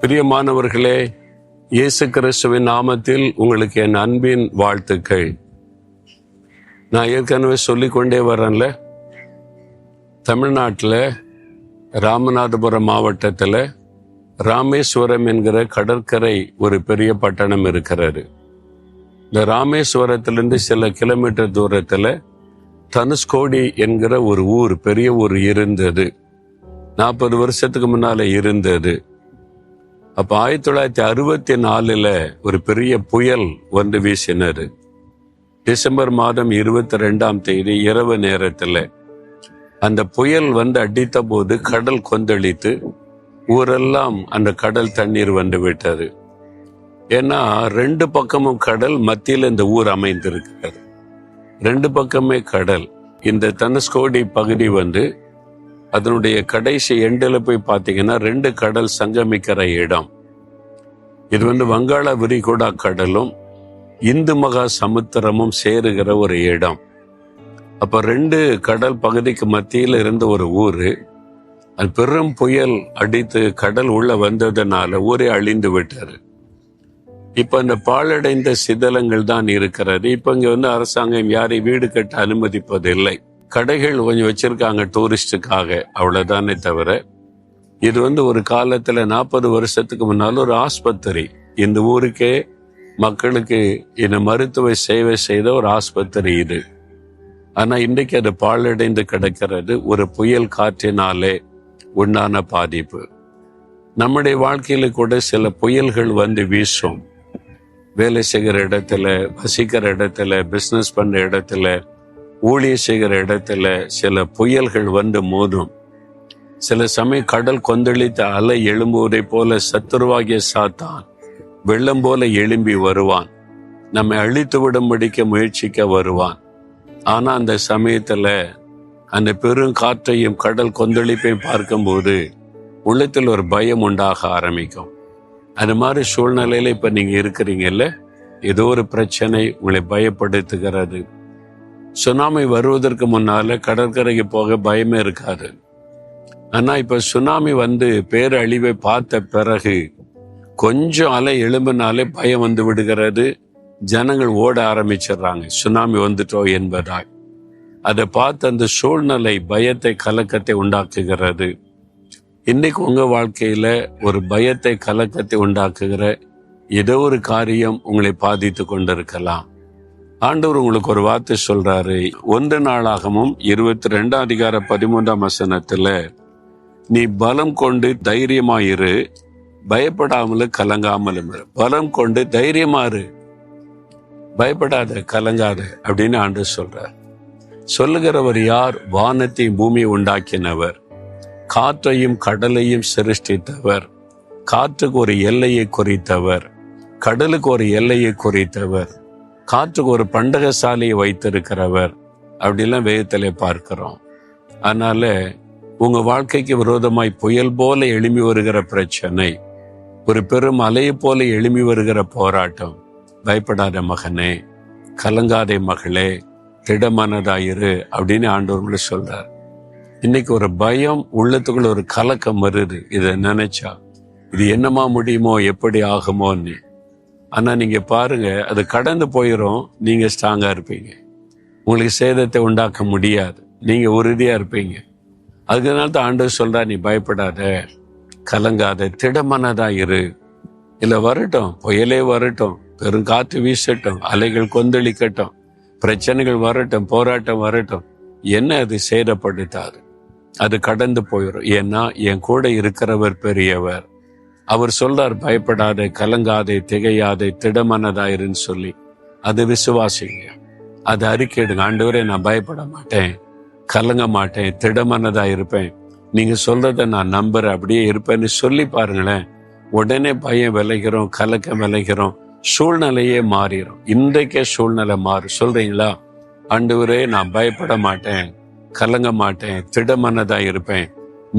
பிரியமானவர்களே, இயேசு கிறிஸ்துவின் நாமத்தில் உங்களுக்கு என் அன்பின் வாழ்த்துக்கள். நான் ஏற்கனவே சொல்லிக்கொண்டே வரேன்ல, தமிழ்நாட்டில் ராமநாதபுரம் மாவட்டத்தில் ராமேஸ்வரம் என்கிற கடற்கரை ஒரு பெரிய பட்டணம் இருக்கிறது. இந்த ராமேஸ்வரத்திலிருந்து சில கிலோமீட்டர் தூரத்தில் தனுஷ்கோடி என்கிற ஒரு ஊர், பெரிய ஊர் இருந்தது. 40 வருஷத்துக்கு முன்னால இருந்தது. அப்ப 1964 ஒரு பெரிய புயல் வந்து வீசினது. டிசம்பர் மாதம் 22 இரவு நேரத்துல அந்த புயல் வந்து அடித்த போது கடல் கொந்தளித்து ஊரெல்லாம் அந்த கடல் தண்ணீர் வந்து விட்டது. ஏன்னா 2 பக்கமும் கடல், மத்தியில் இந்த ஊர் அமைந்திருக்கிறது. 2 பக்கமே கடல். இந்த தனுஷ்கோடி பகுதி வந்து அதனுடைய கடைசி எண்டில் போய் பார்த்தீங்கன்னா 2 கடல் சங்கமிக்கிற இடம். இது வந்து வங்காள விரிகுடா கடலும் இந்து மகா சமுத்திரமும் சேருகிற ஒரு இடம். அப்ப 2 கடல் பகுதிக்கு மத்தியில் இருந்த ஒரு ஊரு, அது பெரும் புயல் அடித்து கடல் உள்ள வந்ததுனால ஊரே அழிந்து விட்டாரு. இப்ப இந்த பாழடைந்த சிதலங்கள் தான் இருக்கிறது. இப்ப இங்க வந்து அரசாங்கம் யாரையும் வீடு கட்ட அனுமதிப்பதில்லை. கடைகள் கொஞ்சம் வச்சிருக்காங்க டூரிஸ்டுக்காக, அவ்வளவுதானே தவிர இது வந்து ஒரு காலத்துல 40 வருஷத்துக்கு முன்னால ஒரு ஆஸ்பத்திரி, இந்த ஊருக்கே மக்களுக்கு இந்த மருத்துவ சேவை செய்த ஒரு ஆஸ்பத்திரி இது. ஆனா இன்றைக்கு அது பாழடைந்து கிடக்கிறது, ஒரு புயல் காற்றினாலே உண்டான பாதிப்பு. நம்முடைய வாழ்க்கையில கூட சில புயல்கள் வந்து வீசும். வேலை செய்கிற இடத்துல, வசிக்கிற இடத்துல, பிசினஸ் பண்ற இடத்துல, ஊழிய செய்கிற இடத்துல சில புயல்கள் வந்து மோதும். சில சமயம் கடல் கொந்தளித்த அலை எழும்புவதை போல சத்துருவாகிய சாத்தான் வெள்ளம் போல எழும்பி வருவான். நம்மை அழித்து விடும்படிக்க முயற்சிக்க வருவான். ஆனா அந்த சமயத்துல அந்த பெரும் காற்றையும் கடல் கொந்தளிப்பையும் பார்க்கும்போது உள்ளத்தில் ஒரு பயம் உண்டாக ஆரம்பிக்கும். அது மாதிரி சூழ்நிலையில இப்ப நீங்க இருக்கிறீங்கல்ல, ஏதோ ஒரு பிரச்சனை உங்களை பயப்படுத்துகிறது. சுனாமி வருவதற்கு முன்னால கடற்கரைக்கு போக பயமே இருக்காது. ஆனா இப்ப சுனாமி வந்து பேரழிவை பார்த்த பிறகு கொஞ்சம் அலை எழும்பினாலே பயம் வந்து விடுகிறது. ஜனங்கள் ஓட ஆரம்பிச்சிடுறாங்க, சுனாமி வந்துட்டோம் என்பதால். அதை பார்த்து அந்த சூழ்நிலை பயத்தை, கலக்கத்தை உண்டாக்குகிறது. இன்னைக்கு உங்க வாழ்க்கையில ஒரு பயத்தை, கலக்கத்தை உண்டாக்குகிற ஏதோ ஒரு காரியம் உங்களை பாதித்து கொண்டிருக்கலாம். ஆண்டவர் உங்களுக்கு ஒரு வார்த்தை சொல்றாரு. 1 நாளாகமும் 22:13 நீ பலம் கொண்டு தைரியமாயிரு, பயப்படாமலும் கலங்காமலும் இரு. பலம் கொண்டு தைரியமாறு, பயப்படாத, கலங்காத அப்படின்னு ஆண்டவர் சொல்றார். சொல்லுகிறவர் யார்? வானத்தையும் பூமியை உண்டாக்கினவர், காற்றையும் கடலையும் சிருஷ்டித்தவர், காற்றுக்கு ஒரு எல்லையை குறித்தவர், கடலுக்கு ஒரு எல்லையை குறித்தவர், காற்றுக்கு ஒரு பண்டகசாலையை வைத்திருக்கிறவர் அப்படிலாம் வேதத்திலே பார்க்கிறோம். அதனால உங்க வாழ்க்கைக்கு விரோதமாய் புயல் போல எழும்பி வருகிற பிரச்சனை, ஒரு பெரும் அலையை போல எழும்பி வருகிற போராட்டம், பயப்படாத மகனே, கலங்காதே மகளே, திடமனதாயிரு அப்படின்னு ஆண்டவர்களை சொல்றார். இன்னைக்கு ஒரு பயம், உள்ளத்துக்குள்ள ஒரு கலக்கம் வருது. இதை நினைச்சா இது என்னமா முடியுமோ, எப்படி ஆகுமோன்னு. ஆனா நீங்க பாருங்க, அது கடந்து போயிடும். நீங்க ஸ்ட்ராங்கா இருப்பீங்க, உங்களுக்கு சேதத்தை உண்டாக்க முடியாது, நீங்க உறுதியா இருப்பீங்க. அதனால தான் ஆண்டவர் சொல்றா, நீ பயப்படாத, கலங்காத, திடமனதா இரு. இல்ல வரட்டும், புயலே வரட்டும், பெருங்காற்று வீசட்டும், அலைகள் கொந்தளிக்கட்டும், பிரச்சனைகள் வரட்டும், போராட்டம் வரட்டும், என்ன அது சேதப்படுத்தாது, அது கடந்து போயிடும். ஏன்னா என் கூட இருக்கிறவர் பெரியவர். அவர் சொல்றார், பயப்படாதே, கலங்காதே, திகையாதே, திடமனதாயிருன்னு சொல்லி. அது விசுவாசிங்க, அது அறிக்கையிடுங்க. ஆண்டவரே, நான் பயப்பட மாட்டேன், கலங்க மாட்டேன், திடமனதா இருப்பேன், நீங்க சொல்றத நான் நம்புறேன், அப்படியே இருப்பேன்னு சொல்லி பாருங்களேன். உடனே பயம் விளைகிறோம், கலக்கம் விளைகிறோம், சூழ்நிலையே மாறிடும். இன்றைக்கே சூழ்நிலை மாறு. சொல்றீங்களா? ஆண்டவரே, நான் பயப்பட மாட்டேன், கலங்க மாட்டேன், திடமனதா இருப்பேன்,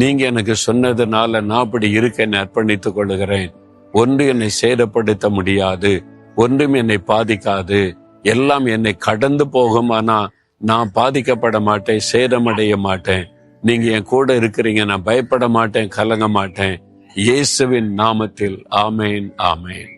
நீங்க எனக்கு சொன்னதுனால நான் அப்படி இருக்கேன்னு அர்ப்பணித்துக் கொள்ளுகிறேன். ஒன்று என்னை சேதப்படுத்த முடியாது, ஒன்றும் என்னை பாதிக்காது, எல்லாம் என்னை கடந்து போகும், ஆனா நான் பாதிக்கப்பட மாட்டேன், சேதமடைய மாட்டேன். நீங்க என் கூட இருக்கிறீங்க, நான் பயப்பட மாட்டேன், கலங்க மாட்டேன், இயேசுவின் நாமத்தில் ஆமேன், ஆமேன்.